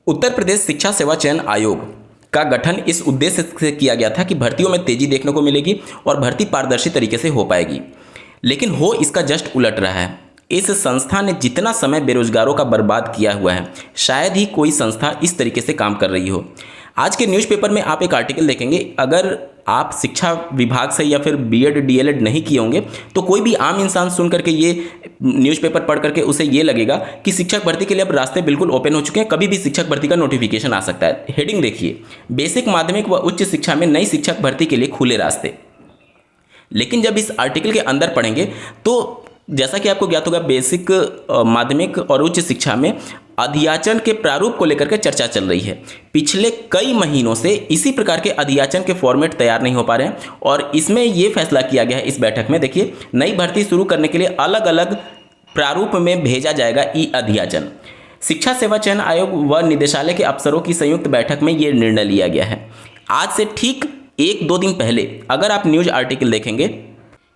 उत्तर प्रदेश शिक्षा सेवा चयन आयोग का गठन इस उद्देश्य से किया गया था कि भर्तियों में तेजी देखने को मिलेगी और भर्ती पारदर्शी तरीके से हो पाएगी, लेकिन हो इसका जस्ट उलट रहा है। इस संस्था ने जितना समय बेरोजगारों का बर्बाद किया हुआ है, शायद ही कोई संस्था इस तरीके से काम कर रही हो। आज के न्यूज़पेपर में आप एक आर्टिकल देखेंगे, अगर आप शिक्षा विभाग से या फिर बीएड डीएलएड नहीं किए होंगे तो कोई भी आम इंसान सुन करके ये न्यूज़पेपर पढ़ करके उसे ये लगेगा कि शिक्षक भर्ती के लिए अब रास्ते बिल्कुल ओपन हो चुके हैं, कभी भी शिक्षक भर्ती का नोटिफिकेशन आ सकता है। हेडिंग देखिए, बेसिक माध्यमिक व उच्च शिक्षा में नई शिक्षक भर्ती के लिए खुले रास्ते। लेकिन जब इस आर्टिकल के अंदर पढ़ेंगे तो जैसा कि आपको ज्ञात होगा, बेसिक माध्यमिक और उच्च शिक्षा में अधियाचन के प्रारूप को लेकर के चर्चा चल रही है। पिछले कई महीनों से इसी प्रकार के अधियाचन के फॉर्मेट तैयार नहीं हो पा रहे हैं और इसमें यह फैसला किया गया है इस बैठक में। देखिए, नई भर्ती शुरू करने के लिए अलग अलग प्रारूप में भेजा जाएगा ई अधियाचन। शिक्षा सेवा चयन आयोग व निदेशालय के अफसरों की संयुक्त बैठक में यह निर्णय लिया गया है। आज से ठीक 1-2 दिन पहले अगर आप न्यूज आर्टिकल देखेंगे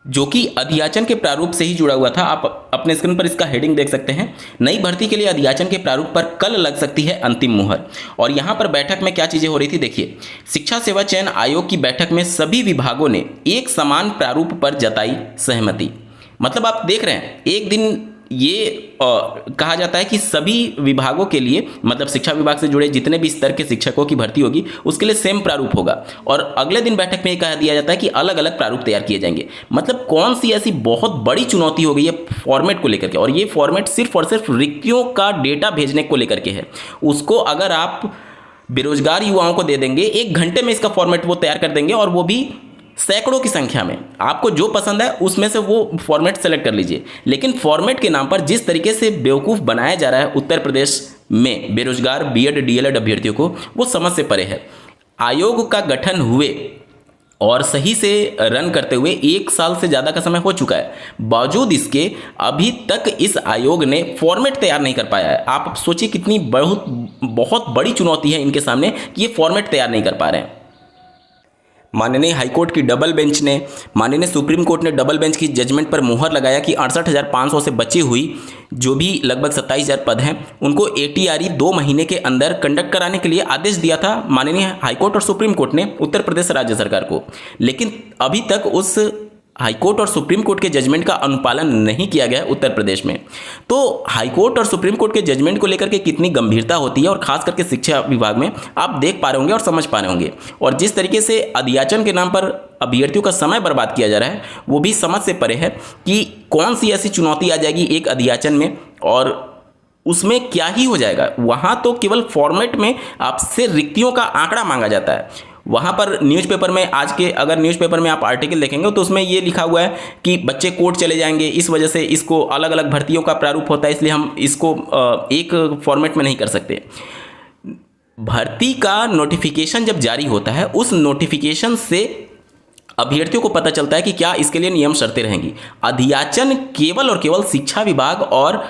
जो कि अधियाचन के प्रारूप से ही जुड़ा हुआ था, आप अपने स्क्रीन पर इसका हेडिंग देख सकते हैं, नई भर्ती के लिए अधियाचन के प्रारूप पर कल लग सकती है अंतिम मुहर। और यहाँ पर बैठक में क्या चीज़ें हो रही थी, देखिए, शिक्षा सेवा चयन आयोग की बैठक में सभी विभागों ने एक समान प्रारूप पर जताई सहमति। मतलब आप देख रहे हैं, एक दिन ये कहा जाता है कि सभी विभागों के लिए, मतलब शिक्षा विभाग से जुड़े जितने भी स्तर के शिक्षकों की भर्ती होगी उसके लिए सेम प्रारूप होगा, और अगले दिन बैठक में ये कह दिया जाता है कि अलग अलग प्रारूप तैयार किए जाएंगे। मतलब कौन सी ऐसी बहुत बड़ी चुनौती हो गई है फॉर्मेट को लेकर के, और ये फॉर्मेट सिर्फ और सिर्फ रिक्तियों का डेटा भेजने को लेकर के है। उसको अगर आप बेरोजगार युवाओं को दे देंगे, 1 घंटे में इसका फॉर्मेट वो तैयार कर देंगे, और वो भी सैकड़ों की संख्या में। आपको जो पसंद है उसमें से वो फॉर्मेट सेलेक्ट कर लीजिए। लेकिन फॉर्मेट के नाम पर जिस तरीके से बेवकूफ़ बनाया जा रहा है उत्तर प्रदेश में बेरोजगार बीएड डीएलएड अभ्यर्थियों को, वो समझ से परे है। आयोग का गठन हुए और सही से रन करते हुए 1 साल से ज़्यादा का समय हो चुका है, बावजूद इसके अभी तक इस आयोग ने फॉर्मेट तैयार नहीं कर पाया है। आप सोचिए कितनी बहुत बड़ी चुनौती है इनके सामने कि ये फॉर्मेट तैयार नहीं कर पा रहे हैं। माननीय हाईकोर्ट की डबल बेंच ने, माननीय सुप्रीम कोर्ट ने डबल बेंच की जजमेंट पर मुहर लगाया कि 68,500 से बची हुई जो भी लगभग 27,000 पद हैं उनको एटीआरई 2 महीने के अंदर कंडक्ट कराने के लिए आदेश दिया था माननीय हाईकोर्ट और सुप्रीम कोर्ट ने उत्तर प्रदेश राज्य सरकार को। लेकिन अभी तक उस हाईकोर्ट और सुप्रीम कोर्ट के जजमेंट का अनुपालन नहीं किया गया है उत्तर प्रदेश में। तो हाईकोर्ट और सुप्रीम कोर्ट के जजमेंट को लेकर के कितनी गंभीरता होती है, और खास करके शिक्षा विभाग में आप देख पा रहे होंगे और समझ पा रहे होंगे। और जिस तरीके से अधियाचन के नाम पर अभ्यर्थियों का समय बर्बाद किया जा रहा है, वो भी समझ से परे है कि कौन सी ऐसी चुनौती आ जाएगी एक अधियाचन में, और उसमें क्या ही हो जाएगा। वहाँ तो केवल फॉर्मेट में आपसे रिक्तियों का आंकड़ा मांगा जाता है। वहाँ पर न्यूज़पेपर में, आज के अगर न्यूज़पेपर में आप आर्टिकल देखेंगे तो उसमें ये लिखा हुआ है कि बच्चे कोर्ट चले जाएंगे, इस वजह से इसको अलग अलग भर्तियों का प्रारूप होता है, इसलिए हम इसको एक फॉर्मेट में नहीं कर सकते। भर्ती का नोटिफिकेशन जब जारी होता है, उस नोटिफिकेशन से अभ्यर्थियों को पता चलता है कि क्या इसके लिए नियम शर्तें रहेंगी। अधियाचन केवल और केवल शिक्षा विभाग और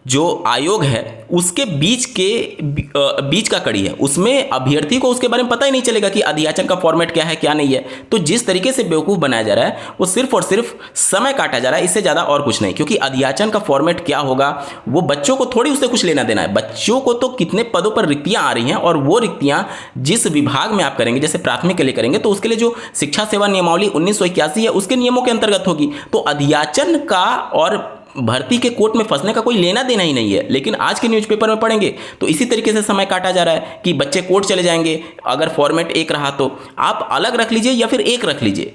जो आयोग है उसके बीच का कड़ी है। उसमें अभ्यर्थी को उसके बारे में पता ही नहीं चलेगा कि अधियाचन का फॉर्मेट क्या है क्या नहीं है। तो जिस तरीके से बेवकूफ़ बनाया जा रहा है वो सिर्फ और सिर्फ समय काटा जा रहा है, इससे ज़्यादा और कुछ नहीं। क्योंकि अधियाचन का फॉर्मेट क्या होगा वो बच्चों को थोड़ी उससे कुछ लेना देना है। बच्चों को तो कितने पदों पर रिक्तियाँ आ रही हैं, और वो रिक्तियाँ जिस विभाग में आप करेंगे, जैसे प्राथमिक के लिए करेंगे तो उसके लिए जो शिक्षा सेवा नियमावली 1981 है उसके नियमों के अंतर्गत होगी। तो अधियाचन का और भर्ती के कोर्ट में फंसने का कोई लेना देना ही नहीं है। लेकिन आज के न्यूज़पेपर में पढ़ेंगे तो इसी तरीके से समय काटा जा रहा है कि बच्चे कोर्ट चले जाएंगे, अगर फॉर्मेट एक रहा तो आप अलग रख लीजिए या फिर एक रख लीजिए,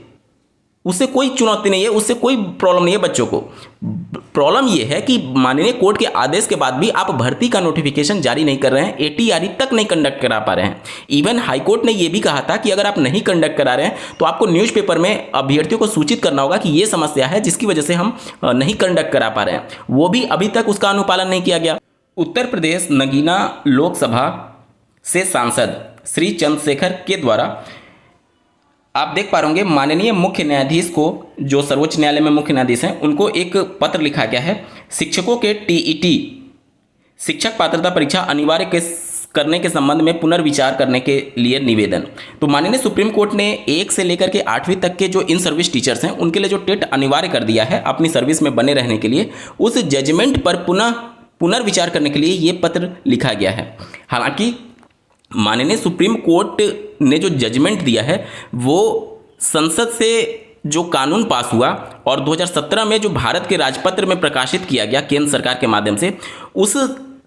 उससे कोई चुनौती नहीं है, उससे कोई प्रॉब्लम नहीं है बच्चों को। प्रॉब्लम यह है कि माननीय कोर्ट के आदेश के बाद भी आप भर्ती का नोटिफिकेशन जारी नहीं कर रहे हैं, एटीआरई तक नहीं कंडक्ट करा पा रहे हैं। इवन हाईकोर्ट ने यह भी कहा था कि अगर आप नहीं कंडक्ट करा रहे हैं तो आपको न्यूज़पेपर में अभ्यर्थियों को सूचित करना होगा कि ये समस्या है जिसकी वजह से हम नहीं कंडक्ट करा पा रहे हैं। वो भी अभी तक उसका अनुपालन नहीं किया गया। उत्तर प्रदेश नगीना लोकसभा से सांसद श्री चंद्रशेखर के द्वारा आप देख पा रहे होंगे माननीय मुख्य न्यायाधीश को, जो सर्वोच्च न्यायालय में मुख्य न्यायाधीश हैं, उनको एक पत्र लिखा गया है। शिक्षकों के टीईटी शिक्षक पात्रता परीक्षा अनिवार्य करने के संबंध में पुनर्विचार करने के लिए निवेदन। तो माननीय सुप्रीम कोर्ट ने 1 से लेकर के 8वीं तक के जो इन सर्विस टीचर्स हैं उनके लिए जो टेट अनिवार्य कर दिया है अपनी सर्विस में बने रहने के लिए, उस जजमेंट पर पुनर्विचार करने के लिए ये पत्र लिखा गया है। हालांकि माननीय सुप्रीम कोर्ट ने जो जजमेंट दिया है वो संसद से जो कानून पास हुआ और 2017 में जो भारत के राजपत्र में प्रकाशित किया गया केंद्र सरकार के माध्यम से, उस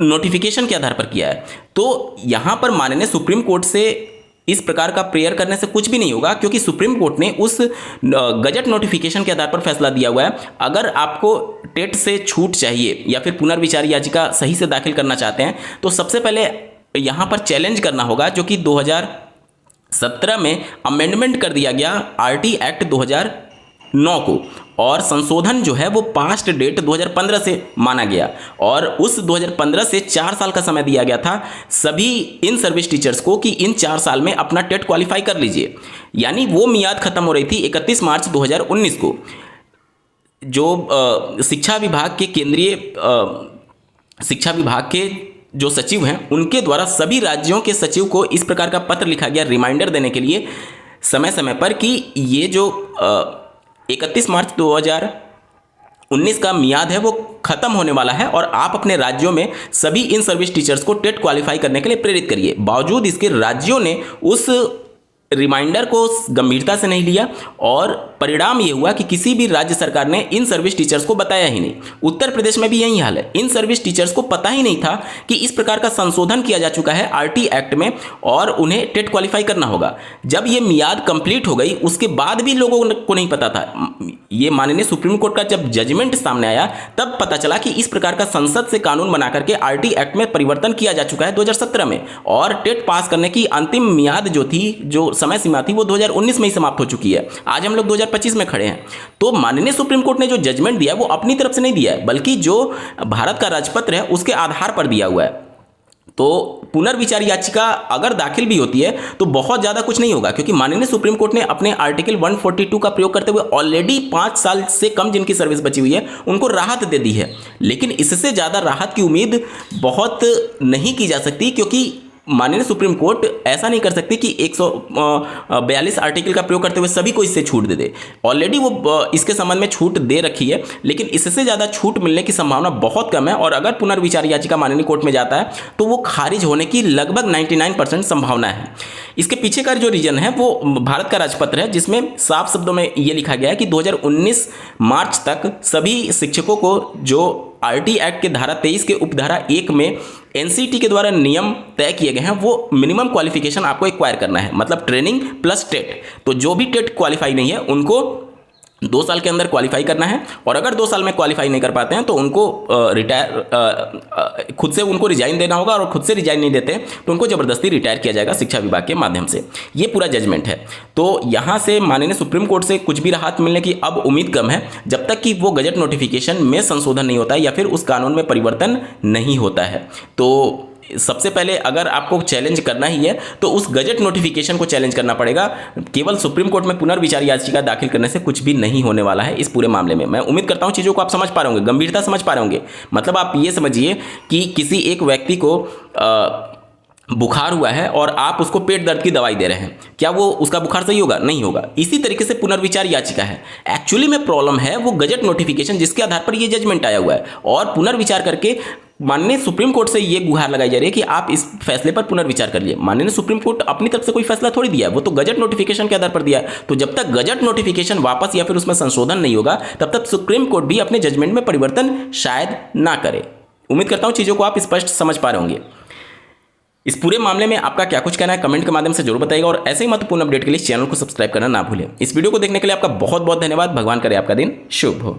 नोटिफिकेशन के आधार पर किया है। तो यहाँ पर माननीय सुप्रीम कोर्ट से इस प्रकार का प्रेयर करने से कुछ भी नहीं होगा, क्योंकि सुप्रीम कोर्ट ने उस गजट नोटिफिकेशन के आधार पर फैसला दिया हुआ है। अगर आपको टेट से छूट चाहिए या फिर पुनर्विचार याचिका सही से दाखिल करना चाहते हैं तो सबसे पहले यहाँ पर चैलेंज करना होगा, जो कि 2017 में अमेंडमेंट कर दिया गया आरटी एक्ट 2009 को, और संशोधन जो है वो पास्ट डेट 2015 से माना गया, और उस 2015 से 4 साल का समय दिया गया था सभी इन सर्विस टीचर्स को कि इन 4 साल में अपना टेट क्वालिफाई कर लीजिए। यानी वो मियाद खत्म हो रही थी 31 मार्च 2019 को। जो शिक्षा विभाग के केंद्रीय शिक्षा विभाग के जो सचिव हैं उनके द्वारा सभी राज्यों के सचिव को इस प्रकार का पत्र लिखा गया रिमाइंडर देने के लिए समय समय पर कि ये जो 31 मार्च 2019 का मियाद है वो खत्म होने वाला है और आप अपने राज्यों में सभी इन सर्विस टीचर्स को टेट क्वालिफाई करने के लिए प्रेरित करिए। बावजूद इसके राज्यों ने उस रिमाइंडर को गंभीरता से नहीं लिया और परिणाम ये हुआ कि किसी भी राज्य सरकार ने इन सर्विस टीचर्स को बताया ही नहीं। उत्तर प्रदेश में भी यही हाल है, इन सर्विस टीचर्स को पता ही नहीं था कि इस प्रकार का संशोधन किया जा चुका है आरटी एक्ट में और उन्हें टेट क्वालिफाई करना होगा। जब ये मियाद कंप्लीट हो गई उसके बाद भी लोगों को नहीं पता था। ये माननीय सुप्रीम कोर्ट का जब जजमेंट सामने आया तब पता चला कि इस प्रकार का संसद से कानून बना करके आरटी एक्ट में परिवर्तन किया जा चुका है 2017 में, और टेट पास करने की अंतिम मियाद जो थी, जो समय सीमा थी, वो 2019 में ही समाप्त हो चुकी है। आज हम लोग 2025 में खड़े हैं। तो माननीय सुप्रीम कोर्ट ने जो जजमेंट दिया है वो अपनी तरफ से नहीं दिया है, बल्कि जो भारत का राजपत्र है उसके आधार पर दिया हुआ है। तो पुनर्विचार याचिका अगर दाखिल भी होती है तो बहुत ज़्यादा कुछ नहीं होगा, क्योंकि माननीय सुप्रीम कोर्ट ने अपने आर्टिकल 142 का प्रयोग करते हुए ऑलरेडी 5 साल से कम जिनकी सर्विस बची हुई है उनको राहत दे दी है। लेकिन इससे ज़्यादा राहत की उम्मीद बहुत नहीं की जा सकती, क्योंकि माननीय सुप्रीम कोर्ट ऐसा नहीं कर सकती कि 142 आर्टिकल का प्रयोग करते हुए सभी को इससे छूट दे दे। ऑलरेडी वो इसके संबंध में छूट दे रखी है, लेकिन इससे ज़्यादा छूट मिलने की संभावना बहुत कम है, और अगर पुनर्विचार याचिका माननीय कोर्ट में जाता है तो वो खारिज होने की लगभग 99% संभावना है। इसके पीछे का जो रीजन है वो भारत का राजपत्र है, जिसमें साफ शब्दों में ये लिखा गया है कि 2019 मार्च तक सभी शिक्षकों को जो आरटी एक्ट के धारा 23 के उपधारा 1 में एनसीटी के द्वारा नियम तय किए गए हैं वो मिनिमम क्वालिफिकेशन आपको एक्वायर करना है, मतलब ट्रेनिंग प्लस टेट। तो जो भी टेट क्वालिफाई नहीं है उनको 2 साल के अंदर क्वालिफाई करना है, और अगर 2 साल में क्वालिफाई नहीं कर पाते हैं तो उनको खुद से उनको रिजाइन देना होगा, और खुद से रिजाइन नहीं देते तो उनको ज़बरदस्ती रिटायर किया जाएगा शिक्षा विभाग के माध्यम से। ये पूरा जजमेंट है। तो यहाँ से माननीय सुप्रीम कोर्ट से कुछ भी राहत मिलने की अब उम्मीद कम है, जब तक कि वो गजट नोटिफिकेशन में संशोधन नहीं होता है या फिर उस कानून में परिवर्तन नहीं होता है। तो सबसे पहले अगर आपको चैलेंज करना ही है तो उस गजट नोटिफिकेशन को चैलेंज करना पड़ेगा। केवल सुप्रीम कोर्ट में पुनर्विचार याचिका दाखिल करने से कुछ भी नहीं होने वाला है इस पूरे मामले में। मैं उम्मीद करता हूं चीज़ों को आप समझ पा रहे होंगे, गंभीरता समझ पा रहे होंगे। मतलब आप ये समझिए कि किसी एक व्यक्ति को बुखार हुआ है और आप उसको पेट दर्द की दवाई दे रहे हैं, क्या वो उसका बुखार सही होगा? नहीं होगा। इसी तरीके से पुनर्विचार याचिका है, एक्चुअली में प्रॉब्लम है वो गजट नोटिफिकेशन जिसके आधार पर ये जजमेंट आया हुआ है, और पुनर्विचार करके माननीय सुप्रीम कोर्ट से ये गुहार लगाई जा रही है कि आप इस फैसले पर पुनर्विचार कर लिए। माननीय सुप्रीम कोर्ट अपनी तरफ से कोई फैसला थोड़ी दिया है, वो तो गजट नोटिफिकेशन के आधार पर दिया है। तो जब तक गजट नोटिफिकेशन वापस या फिर उसमें संशोधन नहीं होगा तब तक सुप्रीम कोर्ट भी अपने जजमेंट में परिवर्तन शायद ना करे। उम्मीद करता हूँ चीज़ों को आप स्पष्ट समझ पा रहे होंगे। इस पूरे मामले में आपका क्या कुछ कहना है कमेंट के माध्यम से जरूर बताइएगा, और ऐसे ही महत्वपूर्ण अपडेट के लिए चैनल को सब्सक्राइब करना ना भूलें। इस वीडियो को देखने के लिए आपका बहुत बहुत धन्यवाद। भगवान करे आपका दिन शुभ हो।